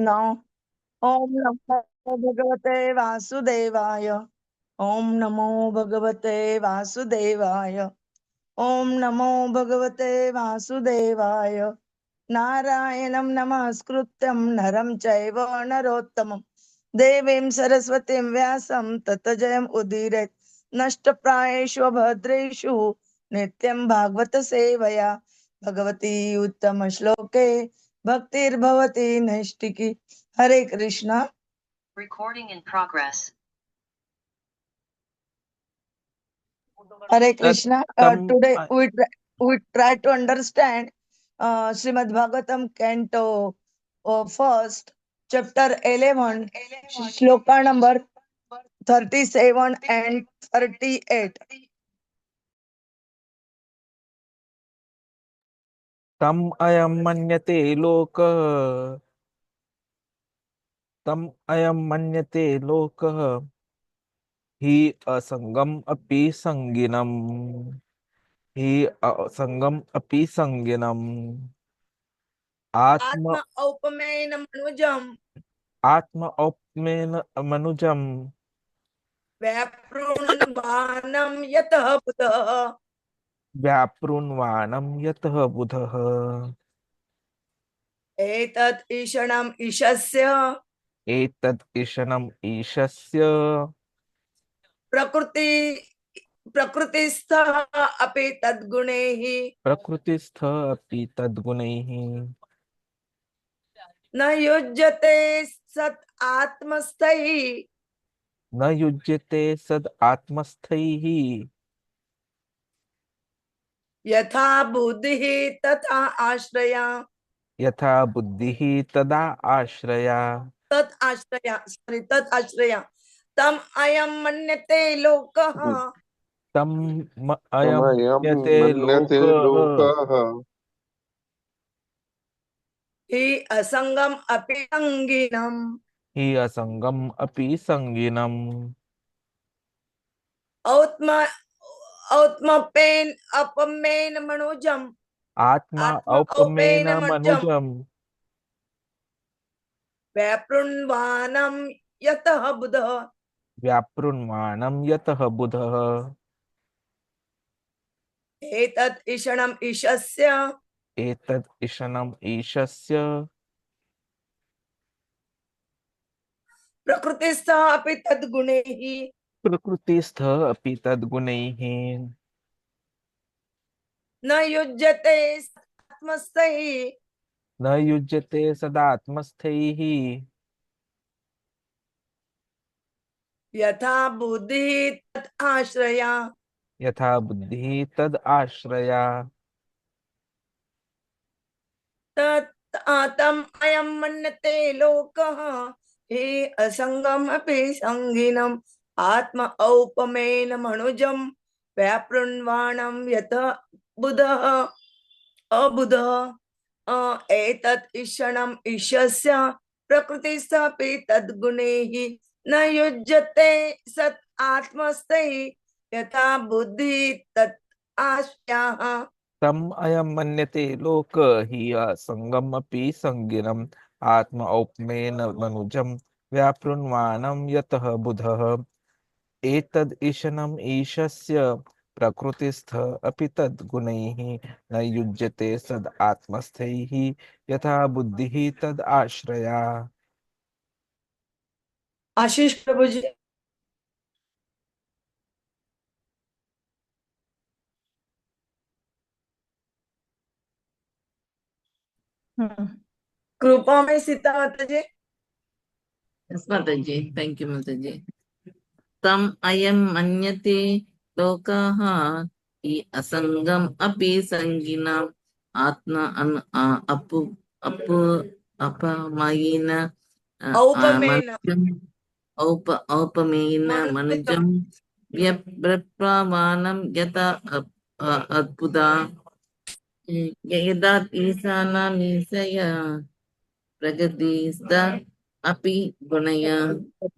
कृष्ण। ओम नमो भगवते वासुदेवाय। ओम नमो भगवते वासुदेवाय। ओम नमो भगवते वासुदेवाय। नारायणं नमस्कृत्यं नरं चैव नरोत्तमं देवीं सरस्वतीं व्यासं तत जयम् उदीरयेत्। नष्टप्रायेषु भद्रेषु नित्यं भागवत सेवया भगवती उत्तम श्लोके भक्तिर्भवति नैष्टिकी। हरे Krishna. Recording in progress. Hare Krishna. Today we try to understand Srimad Bhagavatam Canto first, chapter 11, shloka number 37 and 38. तम अयम मन्यते लोकः तम अयम मन्यते लोकः हि असंगम अपि संगिनम हि असंगम अपि संगिनम आत्म औपमेन मनुजम आत्म औपमेन मनुजम व्यापृण्वानं यतः बुधः व्यापृण्वाणं यतः बुधः एतत् ईषणम् ईशस्य एतद् ईशनम् ईशस्य प्रकृति प्रकृतिस्थः अपि तद्गुणैः प्रकृतिस्थ अपि तद्गुणैः न युज्यते सत् आत्मस्थैः न युज्यते सद् आत्मस्थैः यथा बुद्धिः तथा आश्रया यथा बुद्धिः तदा आश्रया तत् आश्रया तम अयं मन्यते लोकः तम अयं मन्यते मन्यते लोकः लोकः हि असंगम अपि संगिनम् हि असंगम अपि संगिनम् औत्म औत्मपेन अपमेन मनुजम आत्मा औपमेन मनुजम् व्यापृण्वानं यतः बुधः व्यापृण्वाणं यतः बुधः एतत् ईषणम् ईशस्य एतद् ईशनम् ईशस्य प्रकृतिस्थः अपि तद्गुणैः प्रकृतिस्थ अपि तद्गुणैः न युज्यते आत्मस्थैः न युज्यते सदात्मस्थैः यथा बुद्धिः तत् आश्रया यथा बुद्धिः तद् आश्रया तम् अयं मन्यते लोकः हि असंगम अपि संगिनम् आत्म औपमेन मनुजं व्यापृण्वाणं यतः बुधः अबुधः एतत् ईषणम् ईशस्य प्रकृतिस्थापि तद्गुणैः न युज्यते सत् आत्मस्थैः यथा बुद्धिः तत् आश्रयाः तम अयम मन्यते लोक हि असंगम अपि संगिनम् आत्म औपमेन मनुजं व्यापृण्वाणं यतः बुधः एतद् ईशनम् ईशस्य प्रकृतिस्थ अपि तद्गुणैः न युज्यते सद् आत्मस्थैः यथा बुद्धिः तद् आश्रया। आशीष प्रभु जी। कृपा में सीता माता जी। Yes, Mataji. Thank you, Mataji. Tam ayam manyate lokaha hi asangam api sanginam atma apamayina औपमेन manujam aupamena मनुजं manujam vyapravanam yata adbuddha yadat isana misaya प्रगतिस्ता अपि गुणया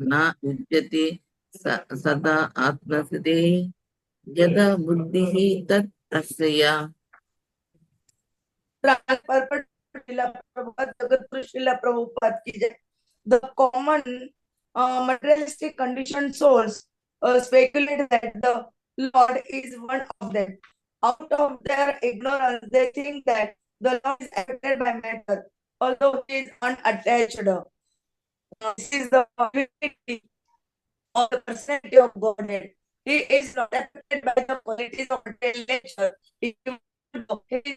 न उच्यते सदा आत्मस्थिते यदा बुद्धिः तत् आश्रया। पर Srila Prabhupada, Jagadguru Srila Prabhupada ki jai. The common materialistic conditioned souls speculate that the Lord is one of them. Out of their ignorance, they think that the Lord is affected by matter, although he is unattached. This is the divinity of the personality of Godhead. He is not affected by the qualities of material nature. He is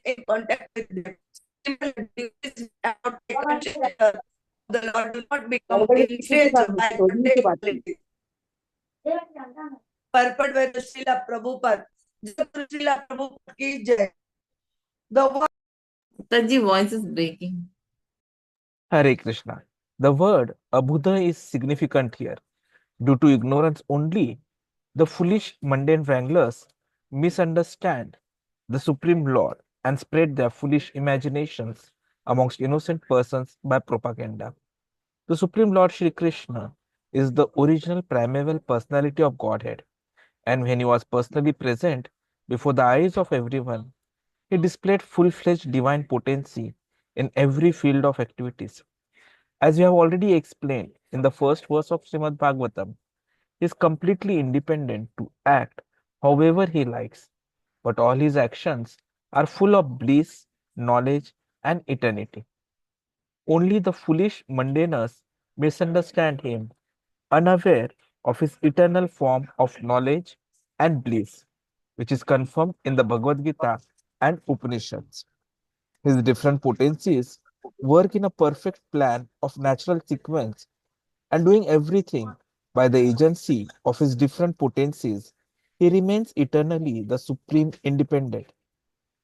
in contact with them. Similarly, this is about the consciousness of the Lord do not become influenced by material qualities. Purport by the Srila Prabhupada. Jagadguru Srila Prabhupada ki jai. The one Taji voice is breaking. Hare Krishna. The word abudhaḥ is significant here. Due to ignorance only, the foolish mundane wranglers misunderstand the Supreme Lord and spread their foolish imaginations amongst innocent persons by propaganda. The Supreme Lord Shri Krishna is the original primeval personality of Godhead, and when he was personally present before the eyes of everyone, he displayed full-fledged divine potency in every field of activities. As we have already explained in the first verse of Srimad Bhagavatam, he is completely independent to act however he likes, but all his actions are full of bliss, knowledge, and eternity. Only the foolish mundaners misunderstand him, unaware of his eternal form of knowledge and bliss, which is confirmed in the Bhagavad-gītā and Upanishads. His different potencies work in a perfect plan of natural sequence, and doing everything by the agency of his different potencies, he remains eternally the supreme independent.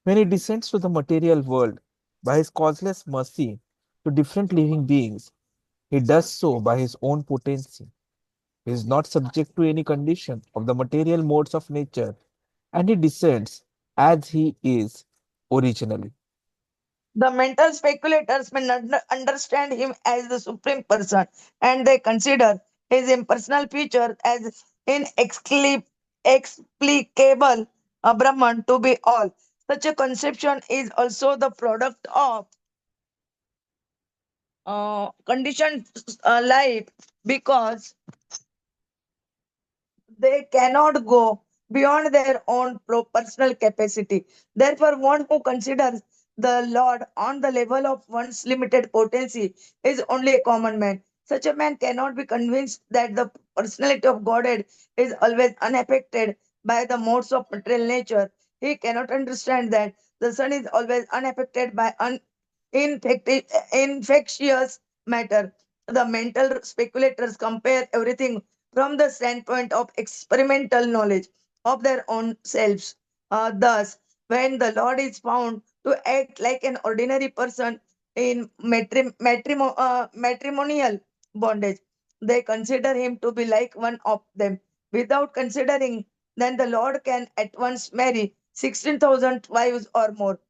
When he descends to the material world by his causeless mercy to different living beings, he does so by his own potency. He is not subject to any condition of the material modes of nature, and he descends as he is originally. the mental speculators may not understand him as the supreme person, and they consider his impersonal feature as inexplicable Brahman to be all. Such a conception is also the product of conditioned life, because they cannot go beyond their own personal capacity. Therefore, one who considers the Lord on the level of one's limited potency is only a common man. Such a man cannot be convinced that the personality of Godhead is always unaffected by the modes of material nature. He cannot understand that the sun is always unaffected by infectious matter. The mental speculators compare everything from the standpoint of experimental knowledge of their own selves. Thus, when the Lord is found to act like an ordinary person in matrimonial bondage, they consider him to be like one of them. Without considering, then the Lord can at once marry 16,000 wives or more.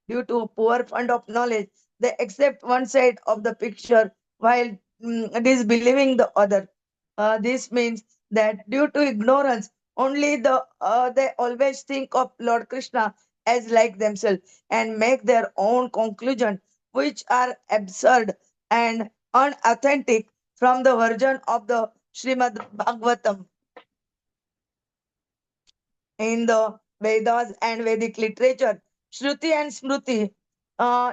Due to poor fund of knowledge, they accept one side of the picture while disbelieving the other. This means that due to ignorance, only they always think of Lord Krishna as like themselves and make their own conclusion, which are absurd and unauthentic from the version of the Srimad Bhagavatam. In the Vedas and Vedic literature, Shruti and Smruti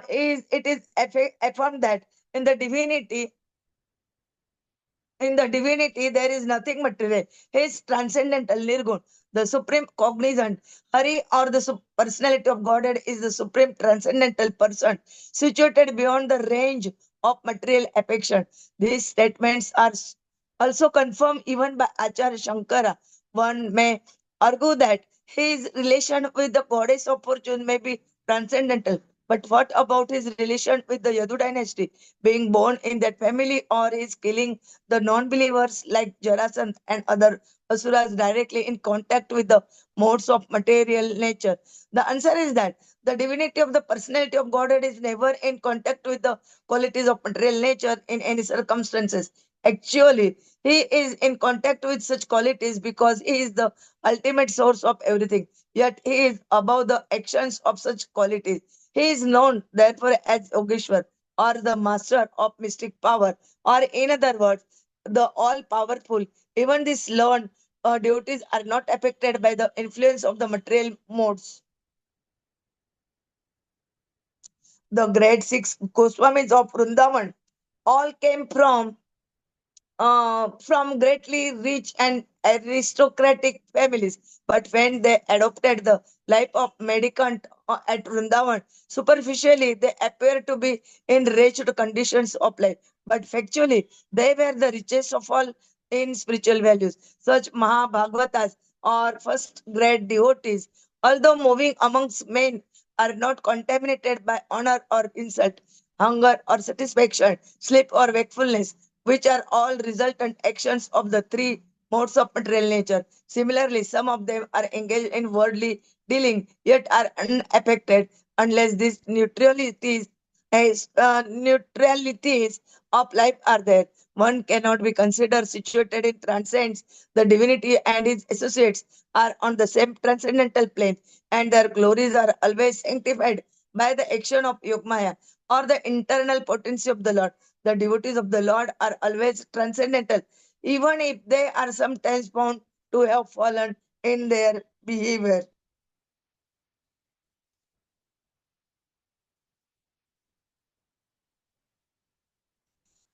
is affirmed that in the divinity there is nothing material. He is transcendental, nirgun, the supreme cognizant. Hari, or the personality of Godhead, is the supreme transcendental person situated beyond the range of material affection. These statements are also confirmed even by Acharya Shankara. One may argue that his relation with the goddess of fortune may be transcendental. But what about his relation with the Yadu dynasty? Being born in that family, or his killing the non-believers like Jarasandh and other asuras directly in contact with the modes of material nature? The answer is that the divinity of the personality of Godhead is never in contact with the qualities of material nature in any circumstances. Actually, he is in contact with such qualities because he is the ultimate source of everything. Yet he is above the actions of such qualities. He is known therefore as Yogeshwar, or the master of mystic power, or in other words, the all-powerful. Even these learned devotees are not affected by the influence of the material modes. The great six Goswamis of Vrindavan all came from greatly rich and aristocratic families. But when they adopted the life of mendicant at Vrindavan, superficially they appear to be in wretched conditions of life. But factually, they were the richest of all in spiritual values. Such Mahabhagavatas or first grade devotees, although moving amongst men, are not contaminated by honor or insult, hunger or satisfaction, sleep or wakefulness, which are all resultant actions of the three modes of material nature. Similarly, some of them are engaged in worldly dealing, yet are unaffected unless these neutralities of life are there. One cannot be considered situated in transcends. The divinity and his associates are on the same transcendental plane, and their glories are always sanctified by the action of Yogmaya or the internal potency of the Lord. The devotees of the Lord are always transcendental, even if they are sometimes found to have fallen in their behavior.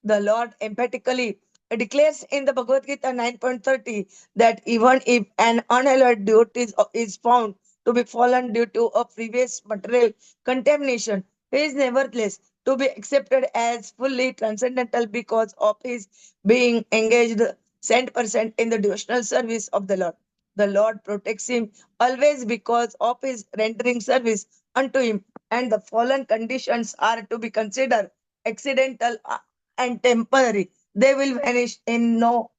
The Lord emphatically declares in the Bhagavad-gītā 9.30 that even if an unalloyed devotee is found to be fallen due to a previous material contamination, he is nevertheless to be accepted as fully transcendental because of his being engaged 100% in the devotional service of the Lord. The Lord protects him always because of his rendering service unto him, and the fallen conditions are to be considered accidental and temporary. They will vanish in no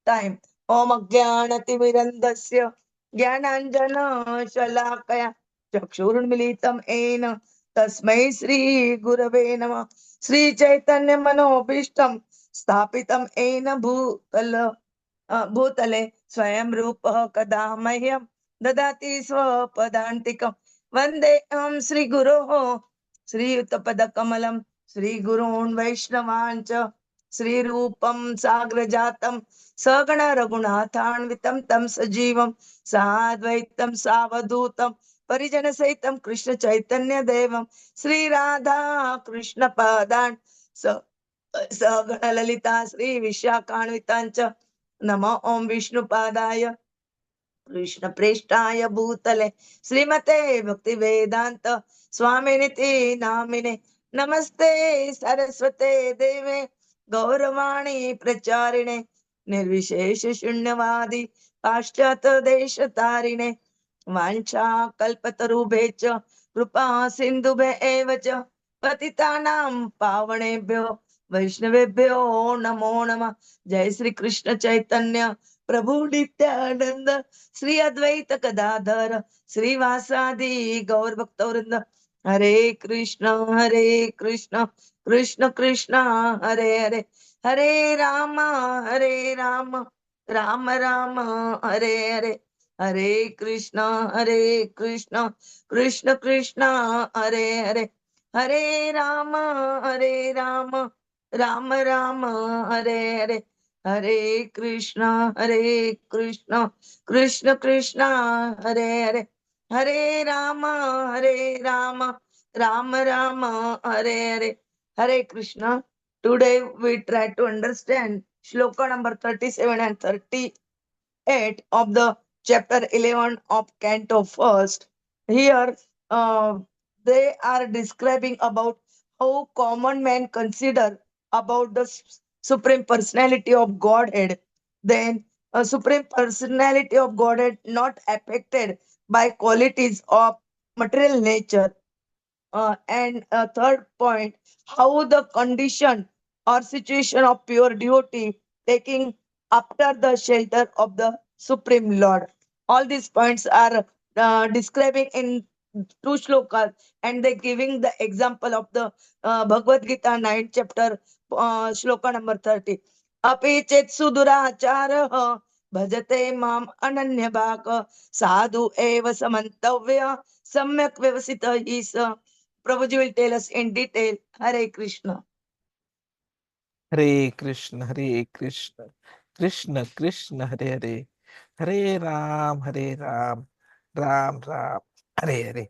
time. Om Ajnanatimirandasya Jnananjana Shalakaya Chakshurunmilitam Ena Tasmai Sri Gurave Nama Sri Chaitanya Manobishtam Sthapitam Ena Bhutale Swayam Rupa Kada Mahyam Dadati Swapadantikam Vandeham Sri Guru Sri Uttapada Kamalam Sri Gurun Vaishnavancha Sri Rupam Sagrajatam Sagana Raghunathanvitam Tam Sajivam Sadvaitam Savadutam Parijana Saitam Krishna Chaitanya Devam Sri Radha Krishna Padan Sagana Lalita Sri Vishakhanvitancha Nama Om Vishnu Padaya Krishna Prestaya Bhutale Srimate Bhakti Vedanta Swaminiti Namine Namaste Saraswate Deve Gauravani Pracharine Nirvishesha Shunyavadi Pashyata Desha Tarine Vancha Kalpatarubecha Krupa Sindhube Evacha Patitanam Pavanebhyo Vaishnavebhyo Namo Nama Jai Sri Krishna Chaitanya Prabhu Nityananda Sri Advaita Gadadhara Sri Vasadi Gaur Bhaktavranda Hare Krishna Krishna Krishna Hare Hare Hare Rama Rama Rama Hare Hare Hare Krishna Krishna Krishna Hare Hare Hare Rama Rama Rama Hare Hare Hare Krishna Krishna Krishna Hare Hare Hare Rama Rama Rama Hare Hare Hare Krishna. Today we try to understand shloka number 37 and 38 of the chapter 11 of Canto First. Here they are describing about how common men consider about the Supreme Personality of Godhead. Then a Supreme Personality of Godhead not affected by qualities of material nature. And a third point, how the condition or situation of pure devotee taking after the shelter of the Supreme Lord. All these points are describing in two shlokas, and they giving the example of the Bhagavad-gītā 9 chapter shloka number 30. Api chet suduracharah bhajate mam ananyabhak sadhu eva samantavya samyak vyavasita isa Prabhuji will tell us in detail. Hare Krishna. Hare Krishna, Hare Krishna, Krishna Krishna, Hare Hare, Hare Ram, Hare Ram, Ram Ram, Hare Hare,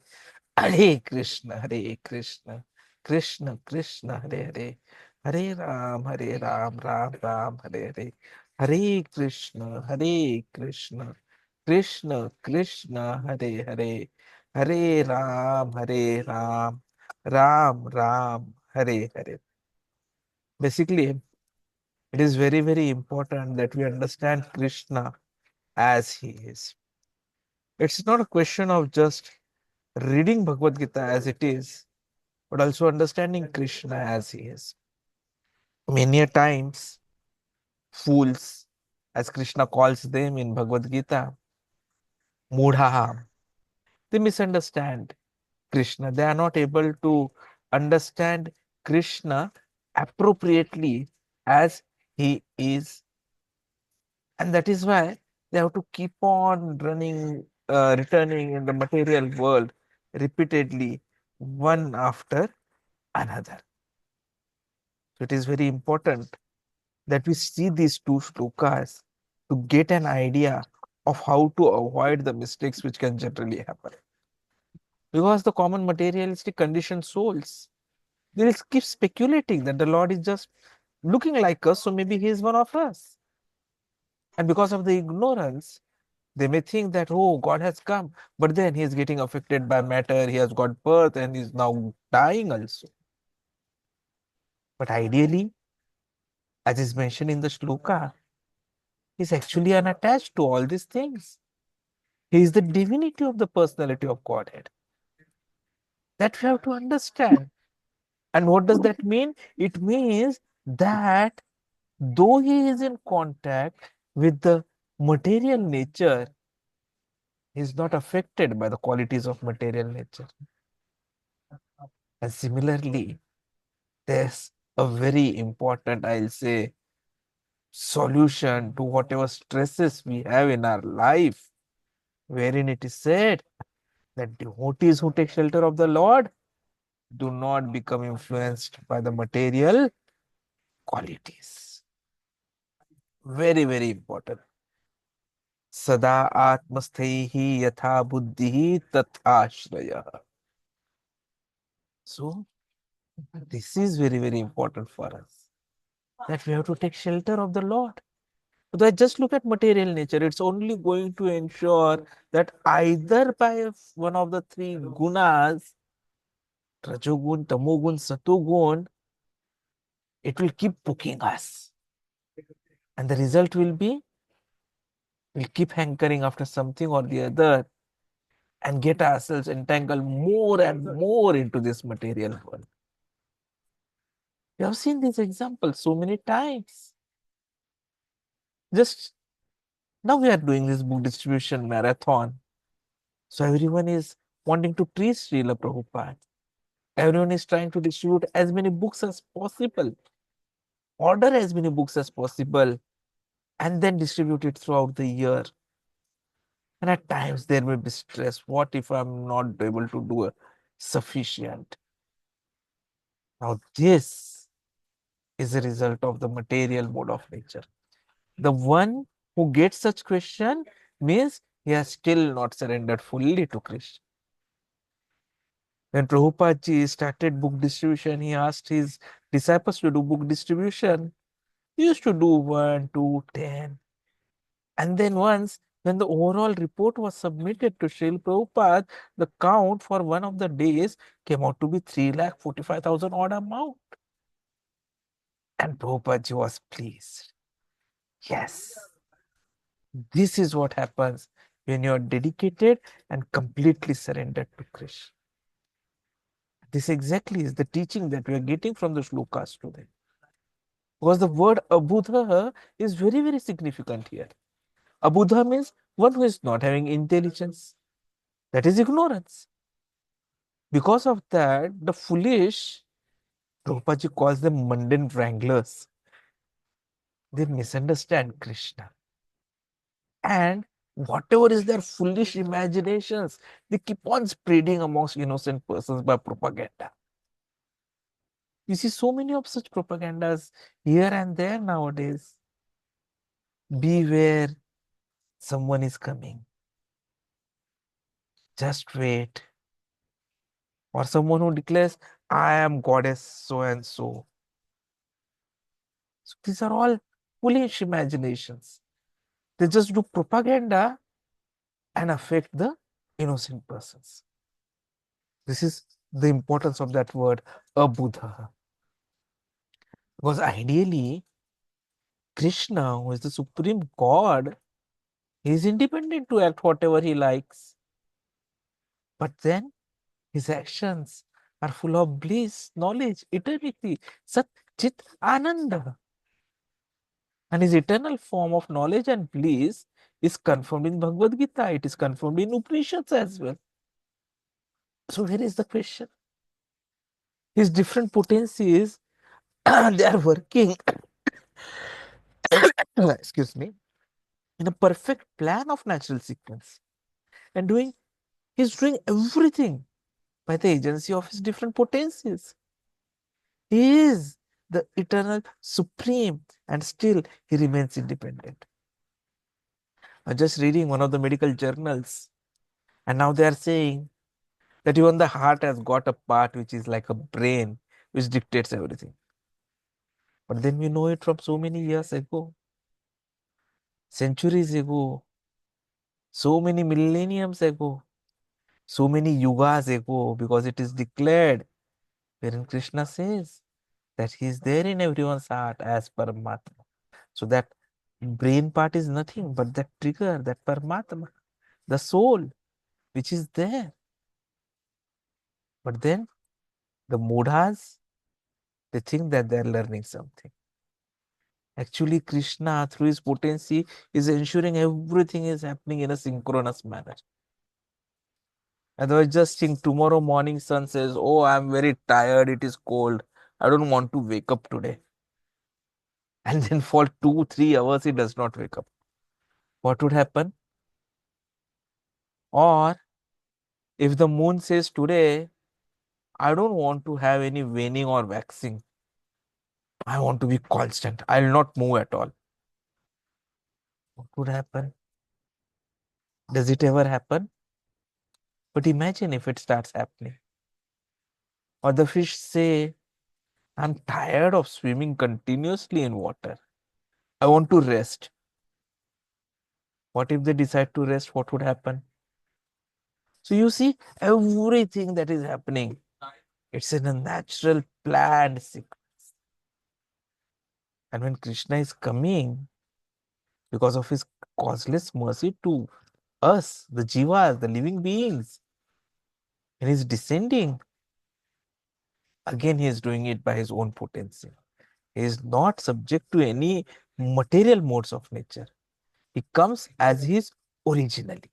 Hare Krishna, Hare Krishna, Krishna Krishna, Hare Hare, Hare Ram, Hare Ram, Ram Ram, Hare Hare, Hare Krishna, Hare Krishna, Krishna Krishna, Hare Hare, Hare Ram, Hare Ram, Ram Ram, Hare Hare. Basically, it is very, very important that we understand Krishna as he is. It's not a question of just reading Bhagavad-gītā as it is, but also understanding Krishna as he is. Many a times, fools, as Krishna calls them in Bhagavad-gītā, mudhaḥ, they misunderstand Krishna. They are not able to understand Krishna appropriately as he is. And that is why they have to keep on returning in the material world repeatedly, one after another. So it is very important that we see these two shlokas to get an idea of how to avoid the mistakes which can generally happen. Because the common materialistic conditioned souls, they'll keep speculating that the Lord is just looking like us, so maybe he is one of us. And because of the ignorance, they may think that, oh, God has come, but then he is getting affected by matter, he has got birth and is now dying also. But ideally, as is mentioned in the shloka, he is actually unattached to all these things. He is the divinity of the personality of Godhead. That we have to understand. And what does that mean? It means that though he is in contact with the material nature, he is not affected by the qualities of material nature. And similarly, there's a very important, I'll say, solution to whatever stresses we have in our life, wherein it is said that devotees who take shelter of the Lord do not become influenced by the material qualities. Very, very important. Sada atmasthaihi yatha buddhihi tathashraya. So, this is very, very important for us, that we have to take shelter of the Lord. But just look at material nature. It's only going to ensure that either by one of the three gunas, rajogun, tamogun, satogun, it will keep poking us. And the result will be, we'll keep hankering after something or the other and get ourselves entangled more and more into this material world. We have seen these examples so many times. Just now we are doing this book distribution marathon. So everyone is wanting to treat Srila Prabhupada. Everyone is trying to distribute as many books as possible, order as many books as possible, and then distribute it throughout the year. And at times there may be stress. What if I'm not able to do a sufficient? Now this is a result of the material mode of nature. The one who gets such question means he has still not surrendered fully to Krishna. When Prabhupada ji started book distribution, he asked his disciples to do book distribution. He used to do 1, 2, 10. And then once, when the overall report was submitted to Srila Prabhupada, the count for one of the days came out to be 3,45,000 odd amount. And Prabhupada ji was pleased. Yes, this is what happens when you are dedicated and completely surrendered to Krishna. This exactly is the teaching that we are getting from the shlokas today. Because the word abudhaḥ is very, very significant here. Abudhaḥ means one who is not having intelligence. That is ignorance. Because of that, the foolish, Prabhupada calls them mundane wranglers. They misunderstand Krishna. And whatever is their foolish imaginations, they keep on spreading amongst innocent persons by propaganda. You see so many of such propagandas here and there nowadays. Beware, someone is coming. Just wait. Or someone who declares, I am goddess so and so. So these are all foolish imaginations. They just do propaganda and affect the innocent persons. This is the importance of that word, abudhaḥ. Because ideally, Krishna, who is the supreme God, he is independent to act whatever he likes. But then his actions are full of bliss, knowledge, eternity, Sat, Chit, Ananda. And his eternal form of knowledge and bliss is confirmed in Bhagavad-gītā. It is confirmed in Upanishads as well. So here is the question. His different potencies, they are working, excuse me, in a perfect plan of natural sequence. And he's doing everything by the agency of his different potencies. He is the eternal supreme and still he remains independent. I'm just reading one of the medical journals and now they are saying that even the heart has got a part which is like a brain which dictates everything. But then we know it from so many years ago, centuries ago, so many millenniums ago, so many yugas ago, because it is declared wherein Krishna says that he is there in everyone's heart as Paramatma. So that brain part is nothing but that trigger, that Paramatma, the soul, which is there. But then the mudhas, they think that they are learning something. Actually, Krishna, through his potency, is ensuring everything is happening in a synchronous manner. Otherwise, just think tomorrow morning sun says, oh, I'm very tired, it is cold, I don't want to wake up today. And then for 2-3 hours, he does not wake up. What would happen? Or if the moon says today, I don't want to have any waning or waxing, I want to be constant, I'll not move at all. What would happen? Does it ever happen? But imagine if it starts happening. Or the fish say, I'm tired of swimming continuously in water. I want to rest. What if they decide to rest? What would happen? So you see, everything that is happening, it's in a natural planned sequence. And when Krishna is coming, because of his causeless mercy to us, the jivas, the living beings, and he's descending, again he is doing it by his own potency. He is not subject to any material modes of nature. He comes as he is originally.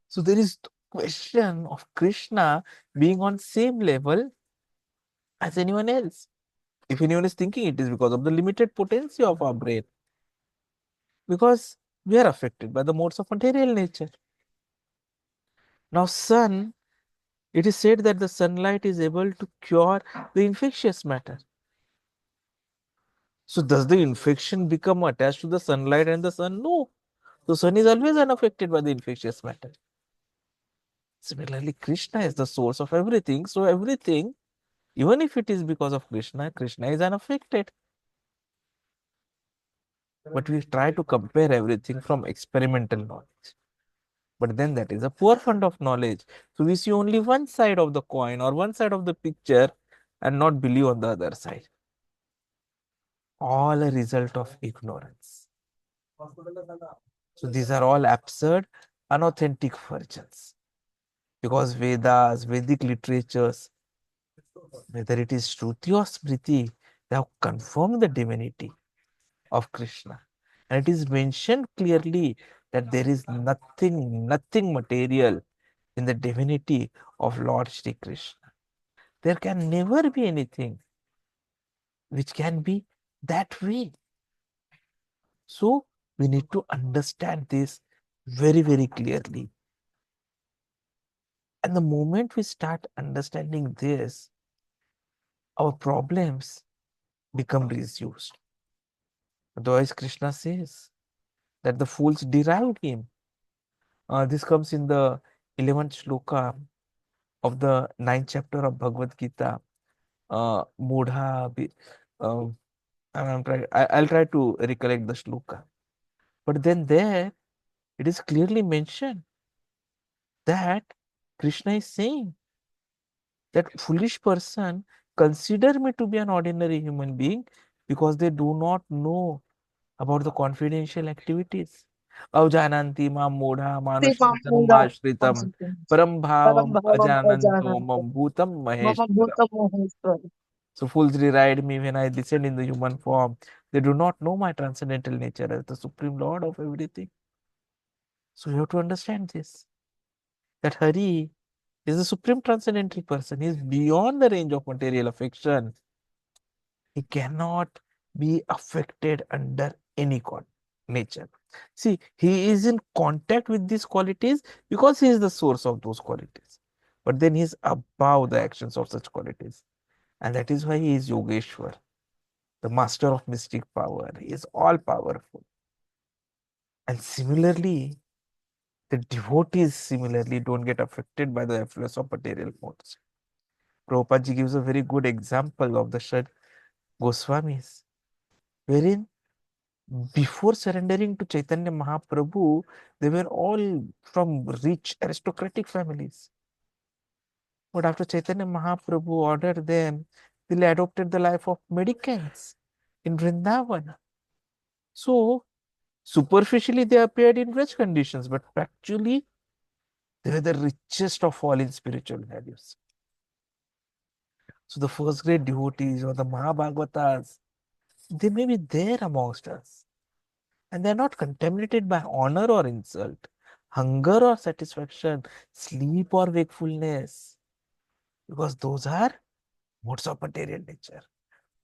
So there is no question of Krishna being on same level as anyone else. If anyone is thinking, it is because of the limited potency of our brain. Because we are affected by the modes of material nature. Now, sun, it is said that the sunlight is able to cure the infectious matter. So does the infection become attached to the sunlight and the sun? No. The sun is always unaffected by the infectious matter. Similarly, Krishna is the source of everything. So everything, even if it is because of Krishna, Krishna is unaffected. But we try to compare everything from experimental knowledge. But then that is a poor fund of knowledge. So we see only one side of the coin or one side of the picture and not believe on the other side. All a result of ignorance. So these are all absurd, unauthentic versions. Because Vedas, Vedic literatures, whether it is Shruti or Smriti, they have confirmed the divinity of Krishna. And it is mentioned clearly that there is nothing material in the divinity of Lord Shri Krishna. There can never be anything which can be that way. So We need to understand this very, very clearly. And the moment we start understanding this, our problems become reduced. Otherwise, Krishna says that the fools derived him. This comes in the 11th shloka of the 9th chapter of Bhagavad-gītā. Mudha, I'll try to recollect the shloka. But then there, it is clearly mentioned that Krishna is saying that foolish person consider me to be an ordinary human being because they do not know about the confidential activities. Avjananti mam modha manusritam mashritam param bhavam ajananto mam bhutam Mama maheshwaram. Bhuta Maheshwar. So fools deride me when I descend in the human form. They do not know my transcendental nature as the supreme lord of everything. So you have to understand this. That Hari is the supreme transcendental person. He is beyond the range of material affection. He cannot be affected under any nature. See, he is in contact with these qualities because he is the source of those qualities. But then he is above the actions of such qualities. And that is why he is Yogeshwar, the master of mystic power. He is all powerful. And similarly, the devotees similarly don't get affected by the influence of material modes. Prabhupada ji gives a very good example of the Shad Goswamis, wherein before surrendering to Chaitanya Mahaprabhu, they were all from rich aristocratic families. But after Chaitanya Mahaprabhu ordered them, they adopted the life of mendicants in Vrindavan. So, superficially, they appeared in rich conditions, but actually, they were the richest of all in spiritual values. So, the first great devotees or the Mahabhagavatas, they may be there amongst us. And they are not contaminated by honor or insult, hunger or satisfaction, sleep or wakefulness, because those are modes of material nature.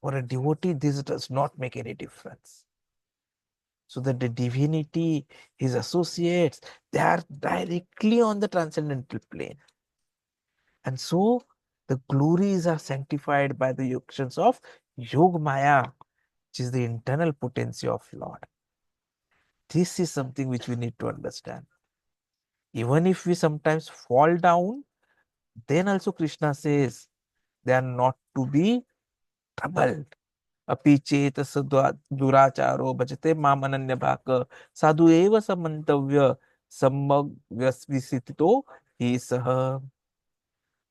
For a devotee, this does not make any difference. So that the divinity, his associates, they are directly on the transcendental plane. And so the glories are sanctified by the actions of Yog Maya, which is the internal potency of Lord. This is something which we need to understand. Even if we sometimes fall down, then also Krishna says they are not to be troubled. Api chetas duracharo bhajate mam ananya bhaka sadhu eva samantavya samagvyasvisitito he saha.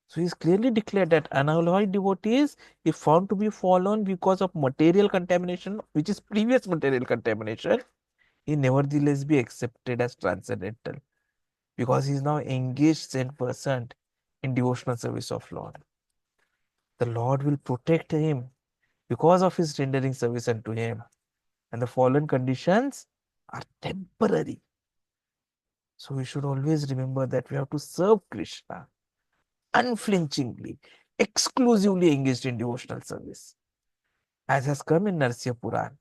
So he is clearly declared that unalloyed devotees, if found to be fallen because of material contamination, which is previous material contamination, he nevertheless be accepted as transcendental, because he is now engaged 10% in devotional service of Lord. The Lord will protect him because of his rendering service unto him. And the fallen conditions are temporary. So we should always remember that we have to serve Krishna unflinchingly, exclusively engaged in devotional service. As has come in Narsya Puran.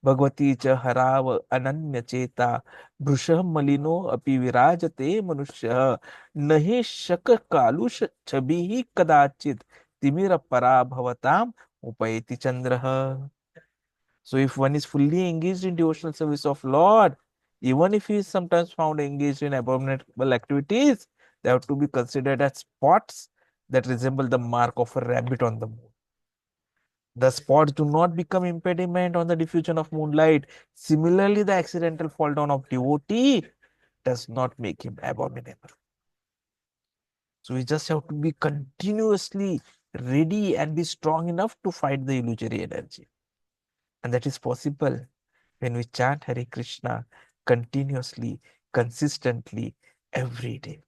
Bhagwati च हराव अनन्य चेता भृशः मलिनो अपि विराजते मनुष्य नहि शक कालुष छवि कदाचित तिमिर पराभवताम उपैति चंद्रः. So if one is fully engaged in devotional service of Lord, even if he is sometimes found engaged in abominable activities, they have to be considered as spots that resemble the mark of a rabbit on the moon. The spots do not become impediment on the diffusion of moonlight. Similarly, the accidental fall down of devotee does not make him abominable. So we just have to be continuously ready and be strong enough to fight the illusory energy. And that is possible when we chant Hare Krishna continuously, consistently, every day.